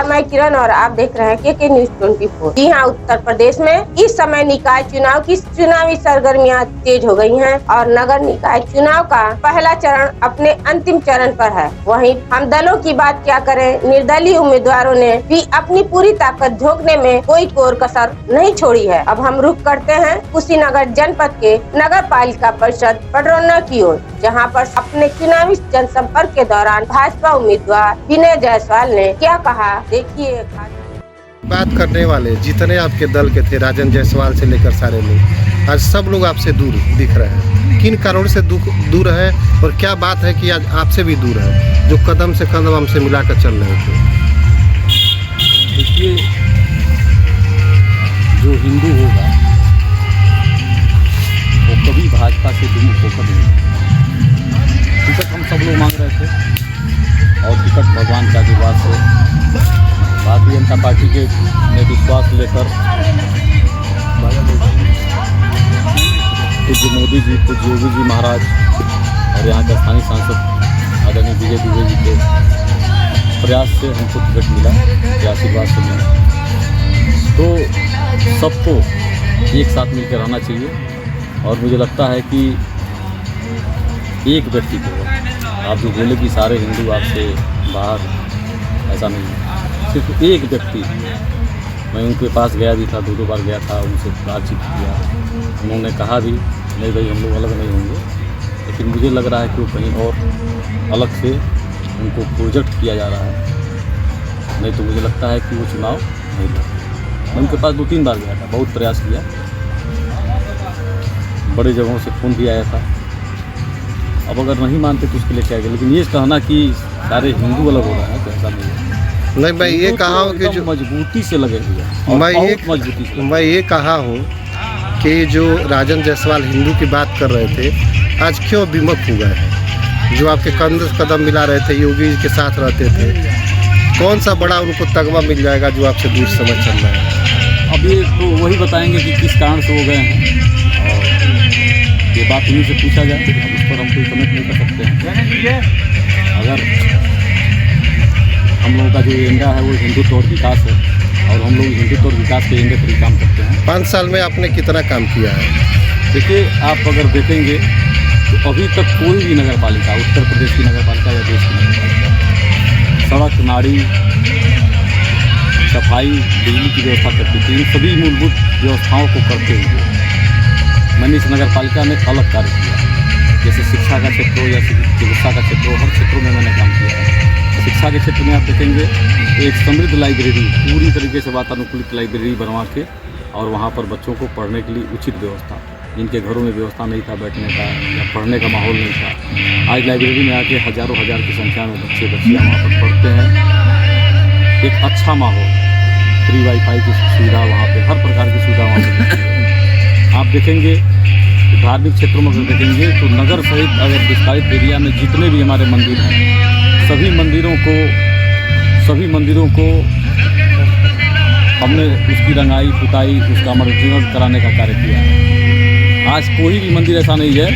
नमस्कार, मैं किरण और आप देख रहे हैं के न्यूज 24। जी हाँ, उत्तर प्रदेश में इस समय निकाय चुनाव की चुनावी सरगर्मियां तेज हो गई हैं और नगर निकाय चुनाव का पहला चरण अपने अंतिम चरण पर है। वहीं हम दलों की बात क्या करें, निर्दलीय उम्मीदवारों ने भी अपनी पूरी ताकत झोंकने में कोई कोर कसर नहीं छोड़ी है। अब हम रुख करते हैं कुशीनगर जनपद के नगर पालिका परिषद पडरौना की ओर, जहाँ पर अपने चुनावी जनसंपर्क के दौरान भाजपा उम्मीदवार विनय जायसवाल ने क्या कहा, देखिए। बात करने वाले जितने आपके दल के थे, राजन जायसवाल से लेकर सारे लोग, आज सब लोग आपसे दूर दिख रहे हैं। किन कारणों से दूर है और क्या बात है कि आज आपसे भी दूर है, जो कदम से कदम हमसे मिलाकर चल रहे थे? देखिए, जो हिंदू होगा वो कभी भाजपा से विमुख होकर नहीं। टिकट हम सब लोग मांग रहे थे और टिकट भगवान के आशीर्वाद से भारतीय जनता पार्टी के में विश्वास लेकर पूज्य मोदी जी, पूज्य योगी जी महाराज और यहाँ के स्थानीय सांसद आदरणीय विजय दुबे जी के प्रयास से हमको टिकट मिला, के आशीर्वाद से मिला। तो सबको एक साथ मिलकर रहना चाहिए और मुझे लगता है कि एक व्यक्ति को, आप जो बोले कि सारे हिंदू आपसे बाहर, ऐसा नहीं है। सिर्फ एक व्यक्ति, मैं उनके पास गया भी था, दो बार गया था, उनसे बातचीत किया, उन्होंने कहा भी नहीं भाई हम लोग अलग नहीं होंगे, लेकिन मुझे लग रहा है कि वो कहीं और अलग से उनको प्रोजेक्ट किया जा रहा है। नहीं तो मुझे लगता है कि वो चुनाव नहीं लड़ेंगे। मैं उनके पास 2-3 बार गया था, बहुत प्रयास किया, बड़े जगहों से फ़ोन भी आया था। अब अगर नहीं मानते तो उसके लिए क्या है, लेकिन ये कहना कि सारे हिंदू अलग हो रहे हैं तो ऐसा नहीं है। नहीं, मैं ये कहा हूँ कि जो मजबूती से लगे हुए, मैं ये कहा हूँ कि जो राजन जायसवाल हिंदू की बात कर रहे थे, आज क्यों विमुख हो गए हैं? जो आपके कंधे से कदम मिला रहे थे, योगी जी के साथ रहते थे, कौन सा बड़ा उनको तगमा मिल जाएगा जो आपसे दूर समझ चल रहा है? अब ये तो वही बताएंगे कि किस कारण से हो गए हैं, और ये बात उन्हीं से पूछा जाए। अब उस पर हम कोई कमेंट नहीं कर सकते हैं। अगर हम लोगों का जो एजेंडा है वो हिंदुत्व और विकास है और हम लोग हिंदुत्व और विकास के एजेंडे पर ही काम करते हैं। 5 साल में आपने कितना काम किया है? देखिए, आप अगर देखेंगे तो अभी तक कोई भी नगर पालिका, उत्तर प्रदेश की नगर पालिका या देश की नगर पालिका, सड़क, नाली, सफाई, बिजली की व्यवस्था करती थी। इन सभी मूलभूत व्यवस्थाओं को करते हुए मैंने इस नगर पालिका में अलग कार्य किया। जैसे शिक्षा का क्षेत्र हो या चिकित्सा का क्षेत्र हो, हर क्षेत्रों में मैंने काम किया है। शिक्षा के क्षेत्र में आप देखेंगे तो एक समृद्ध लाइब्रेरी, पूरी तरीके से वातानुकूलित लाइब्रेरी बनवा के और वहाँ पर बच्चों को पढ़ने के लिए उचित व्यवस्था, जिनके घरों में व्यवस्था नहीं था बैठने का या पढ़ने का माहौल नहीं था, आज लाइब्रेरी में आके हज़ारों हजार की संख्या में बच्चियाँ वहाँ पर पढ़ते हैं। एक अच्छा माहौल, फ्री वाईफाई की सुविधा वहाँ पे, हर प्रकार की सुविधा वहाँ पर आप देखेंगे। धार्मिक क्षेत्रों में अगर देखेंगे तो नगर सहित अगर विस्तारित एरिया में जितने भी हमारे मंदिर हैं, सभी मंदिरों को हमने उसकी रंगाई पुताई, उसका मरम्मत कराने का कार्य किया है। आज कोई भी मंदिर ऐसा नहीं है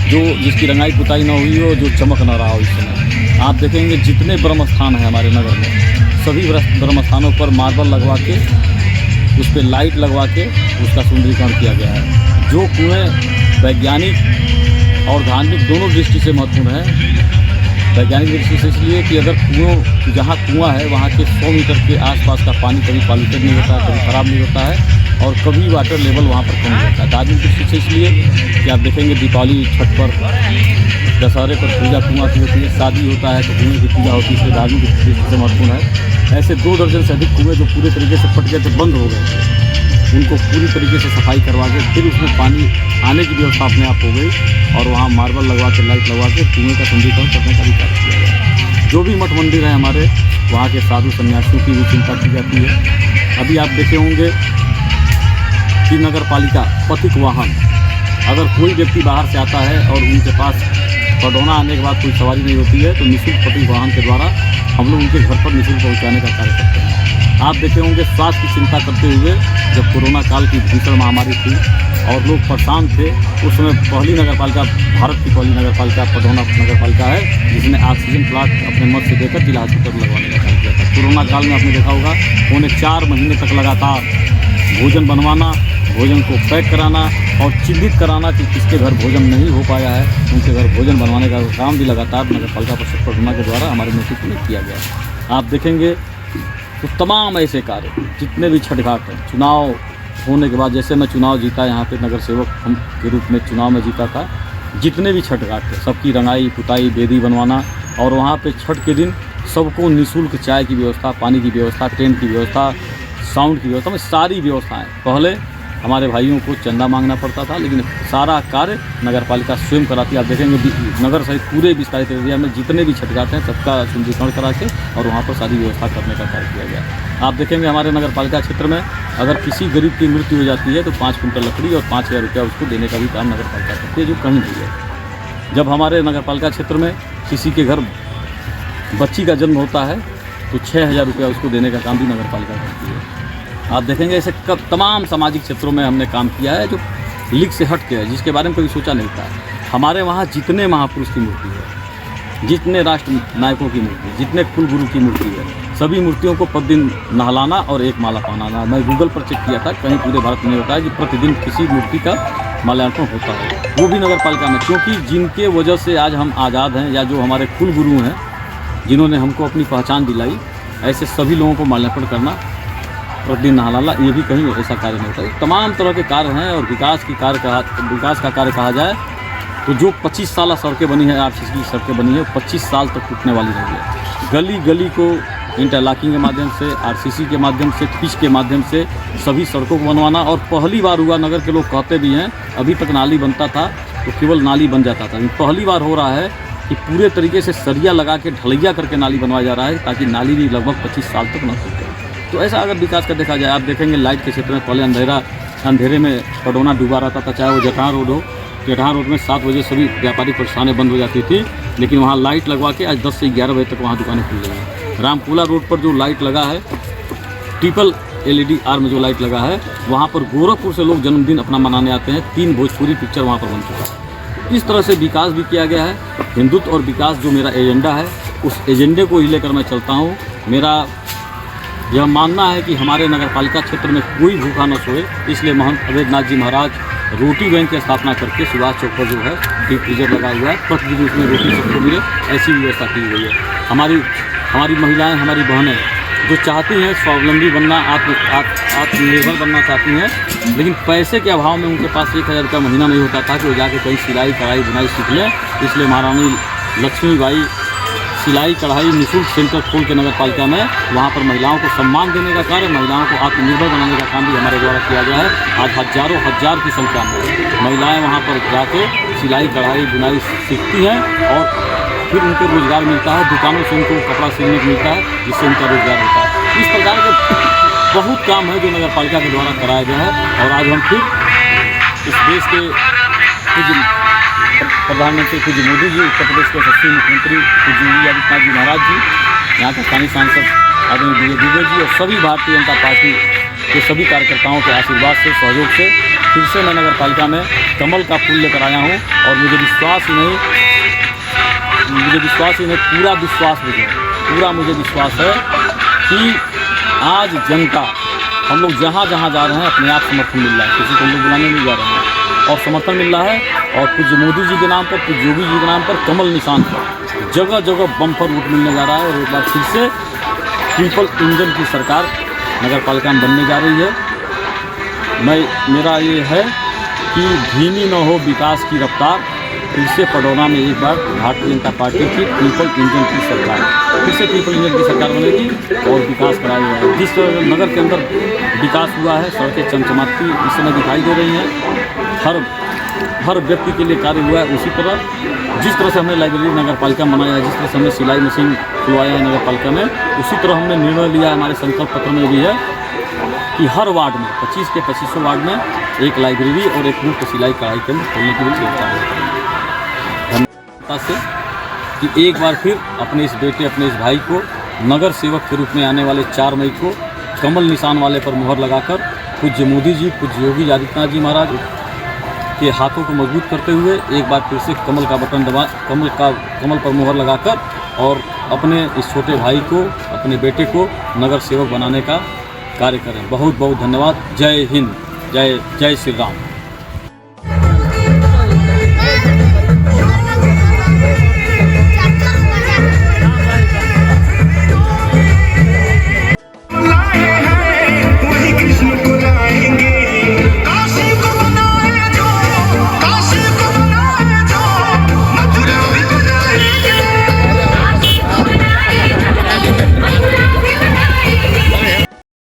जो जिसकी रंगाई पुताई ना हुई हो, जो चमक ना रहा हो। इस समय आप देखेंगे जितने ब्रह्म स्थान हैं हमारे नगर में, सभी ब्रह्म स्थानों पर मार्बल लगवा के, उस पर लाइट लगवा के उसका सुंदरीकरण किया गया है। जो कुएँ वैज्ञानिक और धार्मिक दोनों दृष्टि से महत्वपूर्ण है। वैज्ञानिक दृष्टि से इसलिए कि अगर जहाँ कुआँ है वहाँ के 100 मीटर के आसपास का पानी कभी पॉल्यूटेड नहीं होता, कभी ख़राब नहीं होता है और कभी वाटर लेवल वहाँ पर कम नहीं होता है। धार्मिक दृष्टि से इसलिए कि आप देखेंगे दीपावली, छठ पर, दशहरे पर पूजा कुआँ की होती है, शादी होता है तो कुएँ की पूजा होती है, इसलिए धार्मिक दृष्टि से महत्वपूर्ण है। ऐसे 2 दर्जन से अधिक कुएँ जो पूरे तरीके से फट गए थे, बंद हो गए थे, उनको पूरी तरीके से सफाई करवा के फिर उसमें पानी आने की व्यवस्था अपने आप हो गई और वहाँ मार्बल लगवा के, लाइट लगवा के कुएँ का सुंदरीकरण करने का भी कार्य किया गया। जो भी मठ मंदिर है हमारे, वहाँ के साधु सन्यासियों की भी चिंता की जाती है। अभी आप देखे होंगे कि नगर पालिका पथिक वाहन, अगर कोई व्यक्ति बाहर से आता है और उनके पास पडरौना आने के बाद कोई सवारी नहीं होती है तो निःशुल्क पथिक वाहन के द्वारा हम लोग उनके घर पर निःशुल्क पहुँचाने का कार्य करते हैं। आप देखे होंगे स्वास्थ्य की चिंता करते हुए जब कोरोना काल की भीषण महामारी थी और लोग परेशान थे। उस समय पहली नगर पालिका, भारत की पहली नगर पालिका पडरौना नगर पालिका है, जिसने ऑक्सीजन प्लांट अपने मत से देकर जिला हॉस्पिटल लगवाने का कार्य किया था। कोरोना काल में आपने देखा होगा, उन्हें 4 महीने तक लगातार भोजन बनवाना, भोजन को पैक कराना और चिन्हित कराना कि किसके घर भोजन नहीं हो पाया है, उनके घर भोजन बनवाने का काम भी लगातार नगर पालिका परिषद पडरौना के द्वारा हमारे नेतृत्व में किया गया है। आप देखेंगे तो तमाम ऐसे कार्य जितने भी छठ घाट हैं, चुनाव होने के बाद, जैसे मैं चुनाव जीता यहाँ पे नगर सेवक के रूप में चुनाव में जीता था, जितने भी छठ घाट थे सबकी रंगाई पुताई बेदी बनवाना और वहाँ पे छठ के दिन सबको निःशुल्क चाय की व्यवस्था, पानी की व्यवस्था, टेंट की व्यवस्था, साउंड की व्यवस्था में सारी व्यवस्थाएं। पहले हमारे भाइयों को चंदा मांगना पड़ता था, लेकिन सारा कार्य नगर पालिका स्वयं कराती है। आप देखेंगे नगर सहित पूरे विस्तारित एरिया में जितने भी छठ घाट हैं सबका सुंदरीकरण करा के और वहाँ पर सारी व्यवस्था करने का कार्य किया गया। आप देखेंगे हमारे नगर पालिका क्षेत्र में अगर किसी गरीब की मृत्यु हो जाती है तो 5 कुंटल लकड़ी और 5,000 रुपया उसको देने का भी काम नगर पालिका करती है, जो कहीं नहीं है। जब हमारे नगर पालिका क्षेत्र में किसी के घर बच्ची का जन्म होता है तो 6,000 रुपया उसको देने का काम भी नगर पालिका करती है। आप देखेंगे ऐसे तमाम सामाजिक क्षेत्रों में हमने काम किया है जो लीग से हट के है, जिसके बारे में कभी सोचा नहीं था। हमारे वहाँ जितने महापुरुष की मूर्ति है, जितने राष्ट्र नायकों की मूर्ति है, जितने कुलगुरु की मूर्ति है, सभी मूर्तियों को प्रतिदिन नहलाना और एक माला पहनाना। मैं गूगल पर चेक किया था, कहीं पूरे भारत में होता है कि प्रतिदिन किसी मूर्ति का माल्यार्पण होता है, वो भी नगर पालिका में। क्योंकि जिनके वजह से आज हम आज़ाद हैं या जो हमारे कुलगुरु हैं, जिन्होंने हमको अपनी पहचान दिलाई, ऐसे सभी लोगों को माल्यार्पण करना, प्रतिदिन नहलाना, ये भी कहीं ऐसा कार्य नहीं होता। तमाम तरह के कार्य हैं और विकास का कार्य कहा जाए तो जो 25 साल सड़कें बनी है, आरसीसी की सड़कें बनी है, 25 साल तक टूटने वाली नहीं है। गली गली को इंटरलॉकिंग के माध्यम से, आरसीसी के माध्यम से, पिच के माध्यम से सभी सड़कों को बनवाना। और पहली बार हुआ, नगर के लोग कहते भी हैं, अभी तक नाली बनता था तो केवल नाली बन जाता था, पहली बार हो रहा है कि पूरे तरीके से सरिया लगा के ढलैया करके नाली बनवाया जा रहा है, ताकि नाली भी लगभग 25 साल तक न टूटे। तो ऐसा अगर विकास का देखा जाए, आप देखेंगे लाइट के क्षेत्र में पहले अंधेरे में पडरौना डूबा रहता था, चाहे वो जटार रोड हो। जटार रोड में 7 बजे सभी व्यापारिक प्रतिष्ठानें बंद हो जाती थी, लेकिन वहाँ लाइट लगवा के आज 10 से 11 बजे तक वहाँ दुकानें खुल रही हैं। रामपुला रोड पर जो लाइट लगा है, ट्रिपल LED आर्म जो लाइट लगा है, वहाँ पर गोरखपुर से लोग जन्मदिन अपना मनाने आते हैं। 3 भोजपुरी पिक्चर वहाँ पर बन चुका है। इस तरह से विकास भी किया गया है। हिंदुत्व और विकास जो मेरा एजेंडा है, उस एजेंडे को ही लेकर मैं चलता हूँ। मेरा यह मानना है कि हमारे नगर पालिका क्षेत्र में कोई भूखा न सोए, इसलिए महंत अवैधनाथ जी महाराज रोटी बैंक की स्थापना करके सुभाष चौक पर जो है डीप फ्रीजर लगा हुआ है, प्रतिदिन उसमें रोटी सबको मिले, ऐसी व्यवस्था की गई है। हमारी महिलाएं, हमारी बहनें जो चाहती हैं स्वावलंबी बनना, आत्मनिर्भर बनना चाहती हैं, लेकिन पैसे के अभाव में उनके पास 1,000 रुपया महीना नहीं होता था कि वो जाके कहीं सिलाई कढ़ाई बुनाई सीख लें। इसलिए महारानी लक्ष्मीबाई सिलाई कढ़ाई निःशुल्क सेंटर खोल के नगर पालिका में वहाँ पर महिलाओं को सम्मान देने का कार्य, महिलाओं को आत्मनिर्भर बनाने का काम भी हमारे द्वारा किया गया है। आज हजारों हजार की संख्या में महिलाएं वहाँ पर जाके सिलाई कढ़ाई बुनाई सीखती हैं और फिर उनको रोज़गार मिलता है, दुकानों से उनको कपड़ा सिलने को मिलता है, जिससे उनका रोज़गार होता है। इस प्रकार के बहुत काम है जो नगर पालिका के द्वारा कराया गया है। और आज हम फिर इस देश के प्रधानमंत्री पूज्य मोदी जी, उत्तर प्रदेश के यशस्वी मुख्यमंत्री पूज्य योगी आदित्यनाथ जी महाराज जी, यहाँ के स्थानीय सांसद आदरणीय विजय जी और सभी भारतीय जनता पार्टी के सभी कार्यकर्ताओं के आशीर्वाद से, सहयोग से फिर से मैं नगर पालिका में कमल का फूल लेकर आया हूँ। और मुझे विश्वास ही नहीं, पूरा मुझे विश्वास है कि आज जनता, हम लोग जहाँ जहाँ जा रहे हैं अपने आप समर्थन मिल रहा है, किसी को हम लोग बुलाने नहीं जा रहे हैं और समर्थन मिल रहा है। और पूज्य मोदी जी के नाम पर, पूज्य योगी जी के नाम पर, कमल निशान पर जगह जगह बम्पर वोट मिलने जा रहा है। और एक बार फिर से ट्रिपल इंजन की सरकार नगर पालिका में बनने जा रही है। मेरा ये है कि धीमी न हो विकास की रफ्तार। फिर से पडरौना में एक बार भारतीय जनता पार्टी की ट्रिपल इंजन की सरकार, फिर से ट्रिपल इंजन की सरकार बनेगी और विकास कराया जाएगा। जिस नगर के अंदर विकास हुआ है, सड़कें चमचमाती इस समय दिखाई दे रही हैं, हर व्यक्ति के लिए कार्य हुआ है। उसी तरह जिस तरह से हमने लाइब्रेरी नगर पालिका बनाया है, जिस तरह से हमने सिलाई मशीन खुलवाया है नगर पालिका में, उसी तरह हमने निर्णय लिया, हमारे संकल्प पत्र में भी है कि हर वार्ड में 25 के 2500 वार्ड में एक लाइब्रेरी और एक मुफ्त सिलाई कढ़ाई केंद्र खोलने की भी व्यवस्था है। धन्यवाद से कि एक बार फिर अपने इस बेटे, अपने इस भाई को नगर सेवक के रूप में आने वाले 4 मई को कमल निशान वाले पर मुहर लगाकर पूज्य मोदी जी, पूज्य योगी आदित्यनाथ जी महाराज, के हाथों को मजबूत करते हुए एक बार फिर से कमल का बटन दबा कमल पर मोहर लगाकर और अपने इस छोटे भाई को, अपने बेटे को नगर सेवक बनाने का कार्य करें। बहुत बहुत धन्यवाद। जय हिंद, जय श्री राम।